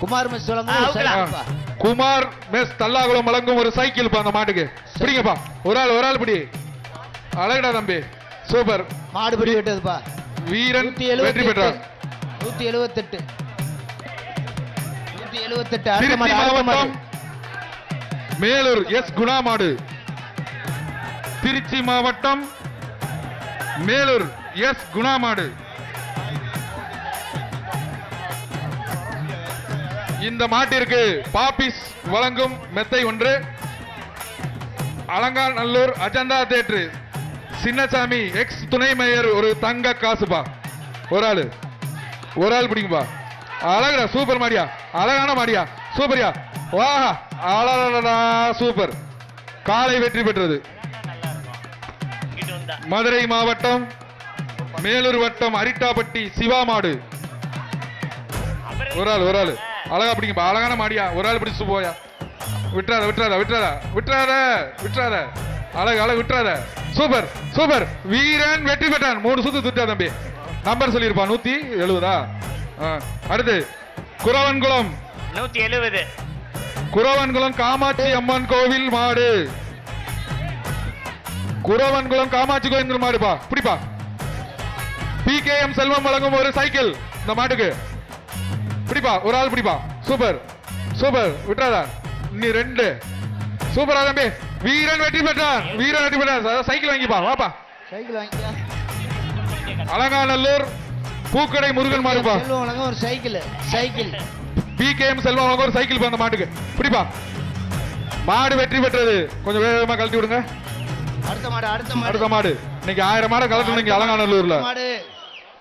Kumar mess வழங்கும் Kumar mess Tallakulam வழங்கும் ஒரு சைக்கிள் அந்த மாட்டுக்கு பிடிங்கப்பா. ஒரு ஆள் பிடி. அழகடா தம்பி, சூப்பர். மாடு பிடி விட்டதுப்பா. வீரன் வெற்றி பெற்றார். 178 திருச்சி மாவட்டம் மேலூர் எஸ் குணா மாடு. திருச்சி மாவட்டம் மேலூர் எஸ் குணா மாடு. இந்த மாட்டிற்கு பாபிஸ் வழங்கும் மெத்தை ஒன்று. அலங்காநல்லூர் அஜந்தா தேட்டரு சின்னசாமி எக்ஸ் துணை மேயர் ஒரு தங்க காசுப்பா. ஒரு ஆள் பிடிக்கும்பா. அழகுடா, சூப்பர் மாடியா, அழகான மாடியா, சூப்பரியா, வாஹா, அழகா, சூப்பர். காலை வெற்றி பெற்றது. மதுரை மாவட்டம் மேலூர் வட்டம் அரிட்டாப்பட்டி சிவா மாடு. ஒரு ஆள் அழகா பிடிக்கும்பா, அழகான மாடியா. ஒரு ஆள் பிடிச்சு போயா. விட்டுறாத. அழகு விட்டுறாத. சூப்பர். வீரன் வெற்றி பெற்றான். 3 சுத்து துட்டா தம்பி. நம்பர் சொல்லிருப்பா. 170. அடுத்து குரவன்குளம் 170. குரவன்குளம் காமாட்சி அம்மன் கோவில் மாடு. குரவன்குளம் காமாட்சி கோவில் மாடுப்பா. பிடிப்பா. PKM செல்வம் வழங்கும் ஒரு சைக்கிள் இந்த மாட்டுக்கு. பிடிப்பா. ஒரு ஆள் பிடிப்பா. சூப்பர். விட்டுறாதா. நீ 2. சூப்பரா தம்பி. வீரன் வெற்றி பெற்றான். சைக்கிள் வாங்கிப்பா. வாப்பா. சைக்கிள் வாங்கியா. அலங்காநல்லூர் பூக்கடை முருகன் மாடுப்பா. ஒரு சைக்கிள். PKM செல்வம் வழங்கும் ஒரு சைக்கிள் அந்த மாட்டுக்கு. பிடிப்பா. மாடு வெற்றி பெற்றது. கொஞ்சம் வேகமா கழட்டி விடுங்க. அடுத்த மாடு இன்னைக்கு 1000 மாடு கலட்டுனீங்க அலங்காநல்லூர்ல.